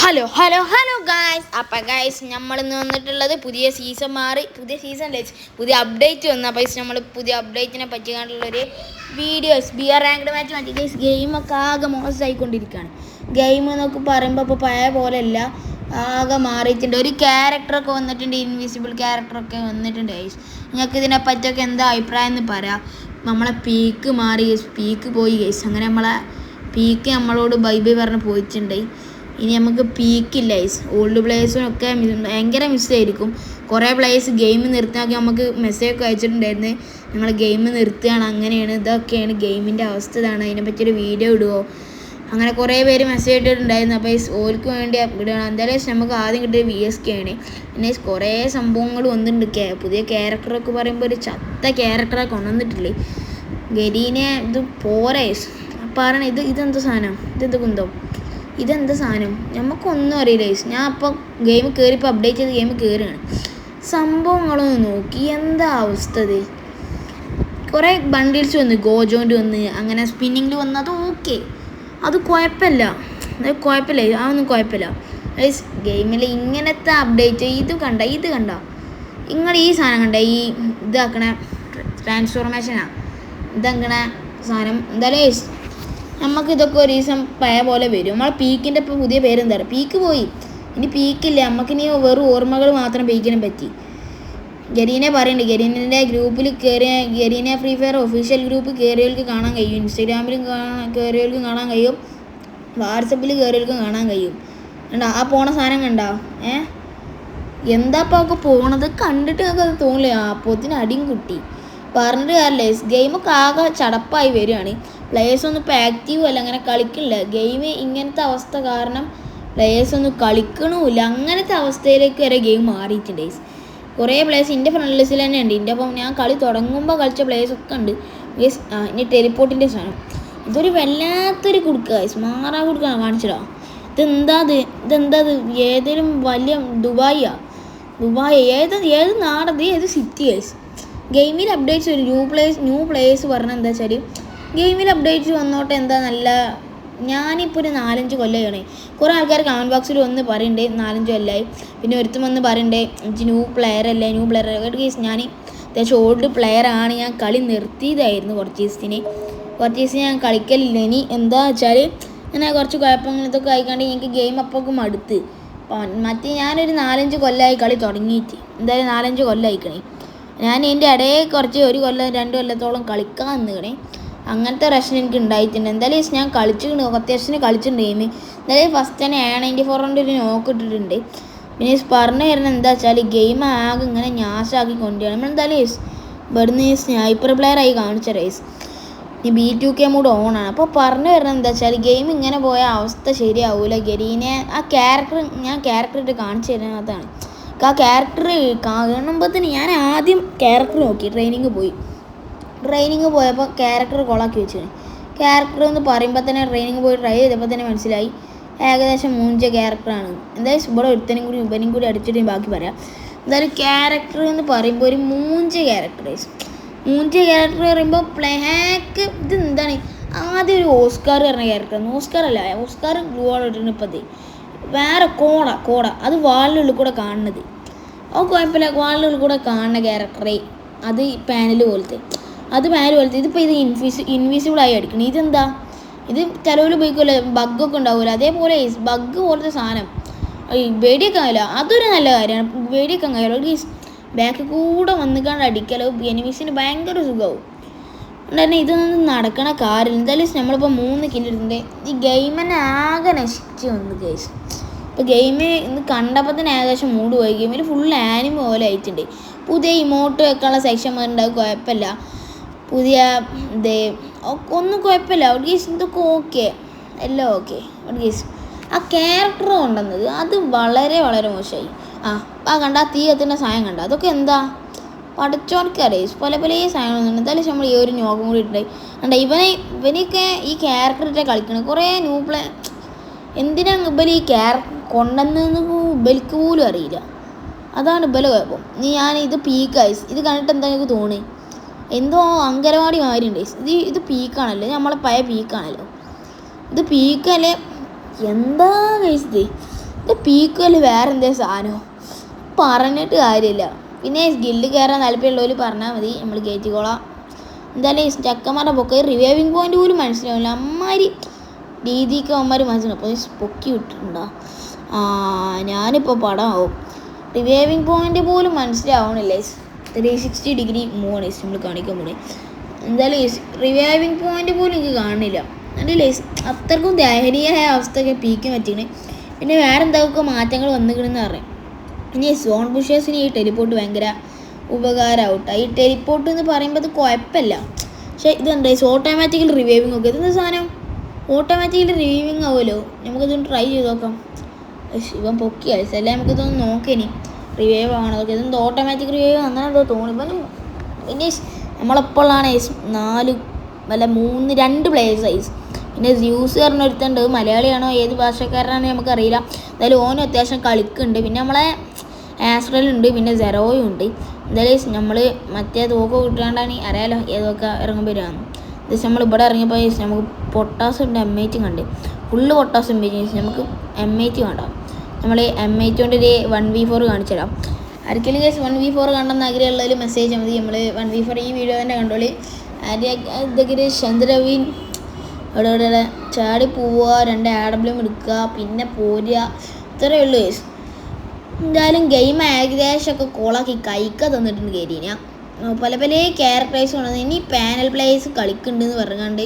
Hello guys. അപ്പം guys നമ്മളിന്ന് വന്നിട്ടുള്ളത് പുതിയ സീസൺ പുതിയ അപ്ഡേറ്റ് വന്നു. അപ്പോൾ നമ്മൾ പുതിയ അപ്ഡേറ്റിനെ പറ്റി കണ്ടുള്ളൊരു വീഡിയോസ് ബിയർ റാങ്ക്ഡ് മാച്ച് മതി ഗൈസ്. ഗെയിമൊക്കെ ആകെ മോശമായിക്കൊണ്ടിരിക്കുകയാണ്. ഗെയിം എന്നൊക്കെ പറയുമ്പോൾ ഇപ്പോൾ പഴയ പോലെയല്ല, ആകെ മാറിയിട്ടുണ്ട്. ഒരു ക്യാരക്ടറൊക്കെ വന്നിട്ടുണ്ട്, ഇൻവിസിബിൾ ക്യാരക്ടറൊക്കെ വന്നിട്ടുണ്ട് ഗൈസ്. നിങ്ങൾക്ക് ഇതിനെ പറ്റിയൊക്കെ എന്താ അഭിപ്രായം എന്ന് പറയാം. നമ്മളെ പീക്ക് മാറി ഗൈസ്, പീക്ക് പോയി ഗൈസ്. അങ്ങനെ നമ്മളെ പീക്ക് നമ്മളോട് ബൈ ബൈ പറഞ്ഞ് പോയിട്ടുണ്ട്. ഇനി നമുക്ക് പീക്കില്ല ഗൈസ്. ഓൾഡ് പ്ലേയേഴ്സിനൊക്കെ ഭയങ്കര മിസ്സായിരിക്കും. കുറേ പ്ലേയേഴ്സ് ഗെയിം നിർത്താക്കി നമുക്ക് മെസ്സേജൊക്കെ അയച്ചിട്ടുണ്ടായിരുന്നു, ഞങ്ങൾ ഗെയിം നിർത്തുകയാണ്, അങ്ങനെയാണ്, ഇതൊക്കെയാണ് ഗെയിമിൻ്റെ അവസ്ഥ, ഇതാണ്, അതിനെപ്പറ്റിയൊരു വീഡിയോ ഇടുമോ, അങ്ങനെ കുറേ പേര് മെസ്സേജ് ഇട്ടിട്ടുണ്ടായിരുന്നു. അപ്പോൾ ഓർക്ക് വേണ്ടി ഇടുകയാണ്. എന്തായാലും നമുക്ക് ആദ്യം കിട്ടിയത് VSK ആണ്. പിന്നെ കുറേ സംഭവങ്ങൾ വന്നിട്ടുണ്ട്. പുതിയ ക്യാരക്ടറൊക്കെ പറയുമ്പോൾ ഒരു ചത്ത ക്യാരക്ടറൊക്കെ കൊണ്ടുവന്നിട്ടില്ലേ ഗരീനെ. ഇത് പോരാ പറയണേ. ഇതെന്താ സാധനം, ഇതെന്ത് കുന്തോ, ഇതെന്താ സാധനം, നമുക്കൊന്നും അറിയില്ല ഗൈസ്. ഞാൻ അപ്പോൾ ഗെയിം കയറിപ്പോൾ അപ്ഡേറ്റ് ചെയ്ത് ഗെയിം കയറുകയാണ്. സംഭവങ്ങളൊന്ന് നോക്കി, എന്താ അവസ്ഥ ഇത്. കുറേ ബണ്ടിൽസ് വന്ന്, ഗോജോൻ്റെ വന്ന്, അങ്ങനെ സ്പിന്നിങ്ങിൽ വന്ന്, അത് ഓക്കെ, അത് കുഴപ്പമില്ല, അതൊന്നും കുഴപ്പമില്ല ഗൈസ്. ഗെയിമിൽ ഇങ്ങനത്തെ അപ്ഡേറ്റ് ഇത് കണ്ട നിങ്ങൾ ഈ സാധനം കണ്ട, ഈ ഇതാക്കണ ട്രാൻസ്ഫോർമേഷനാണ്, ഇതാക്കണ സാധനം. എന്തായാലും ഗൈസ് നമുക്കിതൊക്കെ ഒരു ദിവസം പഴയ പോലെ വരും. നമ്മളെ പീക്കിൻ്റെ ഇപ്പോൾ പുതിയ പേരെന്താ പറയുക, പീക്ക് പോയി, ഇനി പീക്കില്ല. നമുക്കിനി വെറും ഓർമ്മകൾ മാത്രം പീക്കിനെ പറ്റി. ഗരീനെ പറയുന്നുണ്ട്, ഗരീനിൻ്റെ ഗ്രൂപ്പിൽ കയറിയ, Garena free fire official group കയറിയവർക്ക് കാണാൻ കഴിയും, ഇൻസ്റ്റാഗ്രാമിലും കയറിയവർക്ക് കാണാൻ കഴിയും, വാട്സപ്പിൽ കയറിയവർക്കും കാണാൻ കഴിയും. കണ്ടോ ആ പോണ സാധനം കണ്ടോ? എന്താ അപ്പോൾ ഒക്കെ പോണത് കണ്ടിട്ട് നമുക്ക് അത് തോന്നില്ല. അപ്പോത്തിന് അടിയും കുട്ടി പറഞ്ഞിട്ട് കാര്യമില്ല. ഗെയിമൊക്കെ ആകെ ചടപ്പായി വരികയാണ്. പ്ലേയേഴ്സൊന്നും ഇപ്പോൾ ആക്റ്റീവും അല്ല, അങ്ങനെ കളിക്കണില്ല. ഗെയിം ഇങ്ങനത്തെ അവസ്ഥ കാരണം പ്ലേയേഴ്സൊന്നും കളിക്കണമില്ല. അങ്ങനത്തെ അവസ്ഥയിലേക്ക് വരെ ഗെയിം മാറിയിട്ടുണ്ട്. കുറേ പ്ലേയേഴ്സ് എൻ്റെ ഫ്രണ്ട് ലിസ്റ്റിൽ തന്നെ ഉണ്ട്. എൻ്റെ അപ്പം ഞാൻ കളി തുടങ്ങുമ്പോൾ കളിച്ച പ്ലേയേഴ്സൊക്കെ ഉണ്ട്. ഇനി ടെലിപ്പോർട്ടിൻ്റെ സാധനം, ഇതൊരു വല്ലാത്തൊരു കുടുക്കുക, മാറാ കൊടുക്കുക കാണിച്ചടാ. ഇതെന്താ ഏതെങ്കിലും വലിയ ദുബായ് ഏത് നാടത്, ഏത് സിറ്റി ഗൈസ്. ഗെയിമിൽ അപ്ഡേറ്റ്സ് വരും. ന്യൂ പ്ലേയേഴ്സ് പറഞ്ഞാൽ എന്താ വെച്ചാൽ ഗെയിമിൽ അപ്ഡേറ്റ്സ് വന്നോട്ടെ, എന്താ നല്ല. ഞാനിപ്പോൾ ഒരു 4-5 കൊല്ലമാണ്. കുറേ ആൾക്കാർ കമൻറ്റ് ബോക്സിൽ വന്ന് പറയുന്നുണ്ട് 4-5 കൊല്ലമായി. പിന്നെ ഒരുത്തും വന്ന് പറയുന്നുണ്ട് എനിക്ക് ന്യൂ പ്ലെയർ കേസ്. ഞാൻ അത്യാവശ്യം ഓൾഡ് പ്ലെയർ ആണ്. ഞാൻ കളി നിർത്തിയതായിരുന്നു കുറച്ച് ദിവസം ഞാൻ കളിക്കലില്ല. ഇനി എന്താ വെച്ചാൽ അങ്ങനെ കുറച്ച് കുഴപ്പങ്ങൾ ഇതൊക്കെ ആയിക്കാണ്ട് എനിക്ക് ഗെയിം അപ്പൊക്കെ മടുത്ത്. മറ്റേ ഞാനൊരു 4-5 കൊല്ലമായി കളി തുടങ്ങിയിട്ട്, എന്തായാലും 4-5 കൊല്ലമായിക്കണേ. ഞാൻ ഇതിൻ്റെ ഇടയിൽ കുറച്ച് 1 കൊല്ലം 2 കൊല്ലത്തോളം കളിക്കാൻ നിൽക്കണേ. അങ്ങനത്തെ റഷൻ എനിക്ക് ഉണ്ടായിട്ടുണ്ട്. എന്തായാലും ഞാൻ അത്യാവശ്യം കളിച്ചിട്ടുണ്ട് ഗെയിം. എന്തായാലും ഫസ്റ്റ് തന്നെ 94 കൊണ്ട് ഒരു നോക്ക് ഇട്ടിട്ടുണ്ട്. പിന്നെ പറഞ്ഞു തരുന്നത് എന്താ വെച്ചാൽ ഗെയിം ആകെ ഇങ്ങനെ ഞാശാക്കി കൊണ്ടുപോകണം. നമ്മളെന്തായാലും ഇവിടുന്ന് സ്നൈപ്പർ പ്ലെയറായി കാണിച്ച റേസ്. ഈ B2K മൂഡ് ഓണാണ്. അപ്പോൾ പറഞ്ഞു വരുന്നത് എന്താ വെച്ചാൽ ഗെയിം ഇങ്ങനെ പോയ അവസ്ഥ ശരിയാവില്ല. ഗരീനെ ആ ക്യാരക്ടർ ഇട്ട് കാണിച്ചു തരുന്നതാണ്. ആ ക്യാരക്ടർ കാണുമ്പോഴത്തേന് ഞാൻ ആദ്യം ക്യാരക്ടർ നോക്കി, ട്രെയിനിങ് പോയപ്പോൾ ക്യാരക്ടർ കൊളാക്കി വെച്ചിരുന്നു. ക്യാരക്ടർ എന്ന് പറയുമ്പോൾ തന്നെ ട്രെയിനിങ് പോയി ട്രൈ ചെയ്തപ്പോൾ തന്നെ മനസ്സിലായി ഏകദേശം മൂഞ്ച ക്യാരക്ടറാണ്. എന്തായാലും ഇവിടെ ഇവനും കൂടി അടിച്ചിട്ട് ബാക്കി പറയാം. എന്തായാലും ക്യാരക്ടർ എന്ന് പറയുമ്പോൾ ഒരു മൂഞ്ച ക്യാരക്ടർ പറയുമ്പോൾ പ്ലാക്ക് ഇതെന്താണ്. ആദ്യം ഒരു ഓസ്കാർ പറഞ്ഞ ക്യാരക്ടറാണ്. ഓസ്കാർ ഗ്ലൂ ആൾ ഇട്ടിട്ടുണ്ട്. ഇപ്പോഴത്തെ വേറെ കോട അത് വാളിനുള്ളിൽ കൂടെ കാണുന്നത്, അത് കുഴപ്പമില്ല. വാളിനുള്ളിൽ കൂടെ കാണുന്ന ക്യാരക്ടറെ അത് പാനൽ പോലത്തെ ഇതിപ്പോൾ ഇത് ഇൻവിസിബിളായി അടിക്കണം. ഇതെന്താ, ഇത് ചിലവിൽ ഉപയോഗിക്കുമല്ലോ, ബഗ്ഗൊക്കെ ഉണ്ടാവില്ല. അതേപോലെ ബഗ്ഗ് പോലത്തെ സാധനം വെടിയൊക്കെ ആവില്ല. അതൊരു നല്ല കാര്യമാണ്. വെടിയൊക്കെ കഴിയുമല്ലോ. ബാക്കിൽ കൂടെ വന്നിക്കാണ്ട് അടിക്കലോ എനിമീസിന് ഭയങ്കര സുഖമാവും. അതുകൊണ്ട് ഇതൊന്നും നടക്കണ കാര്യമില്ല. എന്തായാലും നമ്മളിപ്പോൾ 3 കില്ലെടുത്തിട്ടുണ്ട്. ഈ ഗെയിം തന്നെ ആകെ നശിച്ച് വന്നു ഗൈസ്. ഇപ്പോൾ ഗെയിം ഇന്ന് കണ്ടപ്പോൾ തന്നെ ഏകദേശം മൂഡ് പോയി. ഗെയിമിൽ ഫുൾ ആനിമ പോലെ ആയിട്ടുണ്ട്. പുതിയ ഇമോട്ട് വെക്കാനുള്ള സെക്ഷൻ വന്നിട്ടുണ്ടാവും, കുഴപ്പമില്ല. പുതിയ ഒന്നും കുഴപ്പമില്ല. ഗീസ് ഇതൊക്കെ ഓക്കെ, എല്ലാം ഓക്കെ. ഗീസ് ആ ക്യാരക്ടർ കൊണ്ടുവന്നത് അത് വളരെ വളരെ മോശമായി. കണ്ട തീ കത്തുന്ന സാധനം കണ്ട, അതൊക്കെ എന്താ പഠിച്ചോർക്കറിയാം. പല സാധനങ്ങളുണ്ട്. എന്തായാലും നമ്മൾ ഈ ഒരു നോക്കും കൂടി ഇട്ടുണ്ടായി കണ്ട. ഇവനൊക്കെ ഈ ക്യാരക്ടറിട്ട് കളിക്കണം. കുറേ എന്തിനാണ് ഇവർ ഈ ക്യാരക്ടർ കൊണ്ടുവന്നതെന്ന് ഇവർക്ക് പോലും അറിയില്ല. അതാണ് ഇവലെ കുഴപ്പം. ഇത് പീക്കായി. ഇത് കണ്ടിട്ട് എന്താ എനിക്ക് തോന്നി, എന്തോ അങ്കനവാടി മാതിരിയുണ്ട്. ഇത് പീക്കാണല്ലോ, നമ്മളെ പഴയ പീക്കാണല്ലോ. ഇത് പീക്കല്ലേ, എന്താ കഴിച്ചത്. ഇത് പീക്കല് വേറെ എന്തേലും സാധനമോ പറഞ്ഞിട്ട് കാര്യമില്ല. പിന്നെ ഗില്ല് കയറാൻ താല്പര്യമുള്ളവർ പറഞ്ഞാൽ മതി, നമ്മൾ കയറ്റിക്കോളാം. എന്തായാലും ചക്കന്മാരുടെ പൊക്ക റിവൈവിങ് പോയിന്റ് പോലും മനസ്സിലാവില്ല, അമ്മാതിരി രീതിക്ക് അവന്മാർ മനസ്സിലാവും. അപ്പോൾ പൊക്കി വിട്ടിട്ടുണ്ടോ? ഞാനിപ്പോൾ പടമാവും. റിവൈവിങ് പോയിന്റ് പോലും മനസ്സിലാവണില്ലേ. 360 ഡിഗ്രി മൂവാണ് നമ്മൾ കാണിക്കാൻ പോണേ. എന്തായാലും റിവൈവിങ് പോയിന്റ് പോലും എനിക്ക് കാണുന്നില്ല. അതിൻ്റെ അത്രക്കും ദയനീയമായ അവസ്ഥയൊക്കെ പീക്ക് പറ്റിക്കണേ. പിന്നെ വേറെ എന്തൊക്കെ മാറ്റങ്ങൾ വന്നിക്കണമെന്ന് പറയാം. ഇനി സോൺ ബുഷേഴ്സിന് ഈ ടെലിപ്പോർട്ട് ഭയങ്കര ഉപകാരമാവട്ടെ. ഈ ടെലിപ്പോർട്ട് എന്ന് പറയുമ്പോൾ അത് കുഴപ്പമില്ല, പക്ഷേ ഇതെന്താ ഓട്ടോമാറ്റിക്കൽ റിവൈവിങ് ഒക്കെ ഇതെന്താ സാധനം? ഓട്ടോമാറ്റിക്കലി റിവൈവിങ് ആവുമല്ലോ. നമുക്കിതൊന്ന് ട്രൈ ചെയ്ത് നോക്കാം. ഇവൻ പൊക്കി അയച്ചല്ലേ, നമുക്കിതൊന്ന് നോക്കേനി റിവൈവ് ആവണതൊക്കെ. ഇതെന്താ ഓട്ടോമാറ്റിക് റിവൈവ് അങ്ങനെ എന്തോ തോന്നി. പിന്നെ നമ്മളെപ്പോഴാണ് 2 പ്ലേയേഴ്സ് ഐസ്. പിന്നെ ജ്യൂസ് പറഞ്ഞൊരുത്തുണ്ട്, മലയാളിയാണോ ഏത് ഭാഷക്കാരനാണോ നമുക്കറിയില്ല. എന്തായാലും ഓനും അത്യാവശ്യം കളിക്കുന്നുണ്ട്. പിന്നെ നമ്മളെ ആസ്ട്രലുണ്ട്, പിന്നെ സെറോയും ഉണ്ട്. എന്തായാലും നമ്മൾ മറ്റേ തോക്ക് കിട്ടാണ്ടാണ് അറിയാലോ ഏതൊക്കെ ഇറങ്ങുമ്പോൾ വരാമെന്ന്. ജസ്റ്റ് നമ്മൾ ഇവിടെ ഇറങ്ങിയപ്പോൾ നമുക്ക് പൊട്ടാസുണ്ട്, M80 കണ്ട് ഫുള്ള് പൊട്ടാസ് നമുക്ക് M80 വേണ്ട. നമ്മൾ M80 കൊണ്ട് ഒരു 1v4 കാണിച്ചു തരാം. ആർക്കെങ്കിലും കേസ് 1v4 കണ്ടെന്ന് ആഗ്രഹമുള്ളതിൽ മെസ്സേജ് മതി. നമ്മൾ 1v4 ഈ വീഡിയോ തന്നെ കണ്ടോളി. ഇതൊക്കെ ചന്ദ്രവീൻ ഇവിടെ ചാടി പോവുക, 2 AW എടുക്കുക, പിന്നെ പോരുക, ഇത്രയേ ഉള്ളൂ കേസ്. എന്തായാലും ഗെയിം ഏകദേശമൊക്കെ കോളാക്കി കൈക്ക തന്നിട്ടുണ്ട് ഗരീന. പല ക്യാരക്ടേഴ്സ് കൊണ്ടുവന്ന് ഇനി പാനൽ പ്ലേയേഴ്സ് കളിക്കുന്നുണ്ടെന്ന് പറഞ്ഞുകൊണ്ട്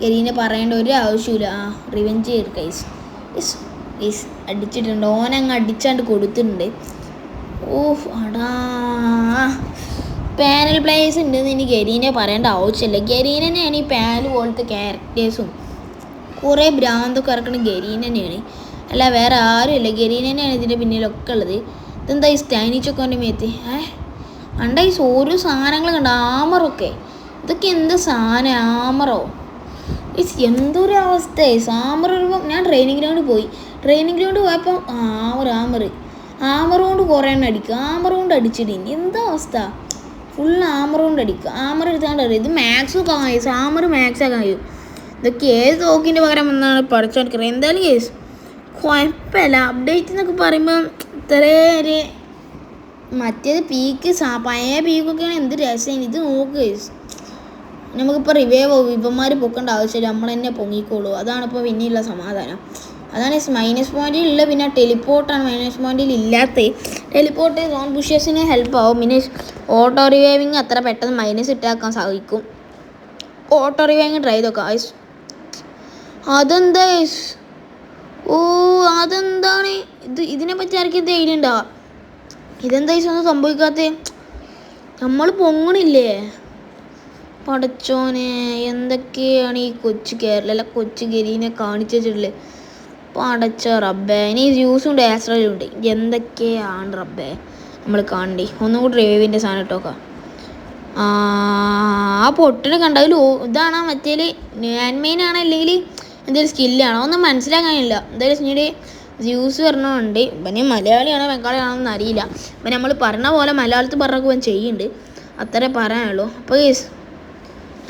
ഗരീനെ പറയേണ്ട ഒരു ആവശ്യമില്ല. റിവെഞ്ച് ഗൈസ് അടിച്ചിട്ടുണ്ട്, ഓനങ്ങ് അടിച്ചാണ്ട് കൊടുത്തിട്ടുണ്ട്. അടാ പാനൽ പ്ലേയേഴ്സ് ഉണ്ടെന്ന് ഇനി ഗരീനെ പറയേണ്ട ആവശ്യമില്ല. ഗരീന തന്നെയാണ് ഈ പാനൽ പോലത്തെ ക്യാരക്ടേഴ്സും കുറേ ഭ്രാന്തൊക്കെ ഇറക്കുന്ന ഗരീന തന്നെയാണ്, അല്ല വേറെ ആരുമില്ല. ഗരീന തന്നെയാണ് ഇതിൻ്റെ പിന്നിലൊക്കെ ഉള്ളത്. ഇതെന്താ ഈ സ്റ്റൈനിച്ചൊക്കെ മേത്ത് കണ്ട ഈ ഓരോ സാധനങ്ങൾ കണ്ട ആമറൊക്കെ, ഇതൊക്കെ എന്താ സാധനം? ആമറോ എന്തൊരു അവസ്ഥ. ആമർ വരുമ്പോൾ ഞാൻ ട്രെയിനിങ് ഗ്രൗണ്ട് പോയപ്പോൾ ആമർ കൊണ്ട് കുറേ എണ്ണം അടിക്കുക, ആമർ കൊണ്ട് അടിച്ചിട്ട് എന്താ അവസ്ഥ? ഫുൾ ആമർ കൊണ്ട് അടിക്കുക, ആമർ എടുത്താണ്ട് അറിയാം. ഇത് മാക്സൊക്കെ ആകാം, ആമർ മാക്സാക്കാൻ കഴിയും. ഇതൊക്കെ ഏത് തോക്കിൻ്റെ പകരം എന്നാണ് പഠിച്ചെടുക്കുന്നത്. എന്തായാലും കേസ് കുഴപ്പമില്ല. അപ്ഡേറ്റ് എന്നൊക്കെ പറയുമ്പോൾ ഇത്രയൊരു മറ്റേത് പീക്ക് പഴയ പീക്കൊക്കെയാണ് എന്ത് രസം. ഇത് നോക്ക് കേസ്, നമുക്കിപ്പോൾ റിവൈവ് ഇവന്മാർ പൊക്കേണ്ട ആവശ്യമില്ല, നമ്മൾ തന്നെ പൊങ്ങിക്കോളൂ. അതാണിപ്പോൾ പിന്നെയുള്ള സമാധാനം. അതാണ് മൈനസ് പോയിന്റിൽ ഉള്ള. പിന്നെ ടെലിപ്പോർട്ടാണ് മൈനസ് പോയിന്റിൽ ഇല്ലാത്ത. ടെലിപ്പോർട്ട് സോൺ ബുഷേഴ്സിന് ഹെൽപ്പ് ആവും. പിന്നെ ഓട്ടോ റിവൈവിങ് അത്ര പെട്ടെന്ന് മൈനസ് ഇട്ടാക്കാൻ സാധിക്കും. ഓട്ടോ റിവൈവിങ് ട്രൈ ചെയ്ത് നോക്കാം. അതെന്താ അതെന്താണ് ഇതിനെ പറ്റി ആർക്കും ധൈര്യം ഉണ്ടാവുക? ഇതെന്താ ഒന്നും സംഭവിക്കാത്തേ? നമ്മൾ പൊങ്ങണില്ലേ പടച്ചോനെ? എന്തൊക്കെയാണ് ഈ കൊച്ചു ഗരീനെ കാണിച്ചു വെച്ചിട്ടുള്ളത്? പടച്ച റബ്ബേ. ഇനി ജ്യൂസും ആസ്ട്രലും ഉണ്ട്. എന്തൊക്കെയാണ് റബ്ബേ നമ്മൾ കാണണ്ടേ? ഒന്നും കൂടി റിവൈവിൻ്റെ സാധനം ഇട്ടോക്കാം. പൊട്ടിനെ കണ്ട അതിൽ ഇതാണോ മറ്റേൽ ഹാൻഡ്മെയിനാണോ അല്ലെങ്കിൽ എന്തെങ്കിലും സ്കില്ലാണോ ഒന്നും മനസ്സിലാക്കാനില്ല. എന്തായാലും പിന്നീട് ജ്യൂസ് പറഞ്ഞുണ്ട്. ഇവന് മലയാളിയാണോ ബംഗാളിയാണോ എന്ന് അറിയില്ല. ഇപ്പം നമ്മൾ പറഞ്ഞ പോലെ മലയാളത്തിൽ പറഞ്ഞൊക്കെ ഇവൻ ചെയ്യുന്നുണ്ട്, അത്രേ പറയാനുള്ളൂ. അപ്പോൾ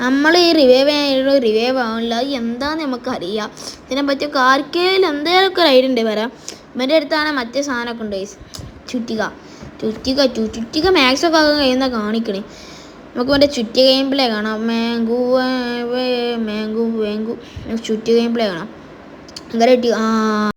നമ്മൾ ഈ റിവൈവ് ആവില്ല, അത് എന്താണെന്ന് നമുക്കറിയാം. ഇതിനെ പറ്റിയൊക്കെ ആർക്കെങ്കിലും എന്തെങ്കിലുമൊക്കെ ഒരു ഐഡിയ ഉണ്ട് വരാം. ഇവൻ്റെ അടുത്താണ് മറ്റേ സാധനമൊക്കെ ഉണ്ട് ചുറ്റിക മാക്സൊക്കെ ആകാൻ കഴിയുന്ന കാണിക്കണേ. നമുക്ക് മറ്റേ ചുറ്റിയ ഗെയിം പ്ലേ കാണാം. മാങ്കു ചുറ്റിയ ഗെയിം പ്ലേ കാണാം. അങ്ങനെ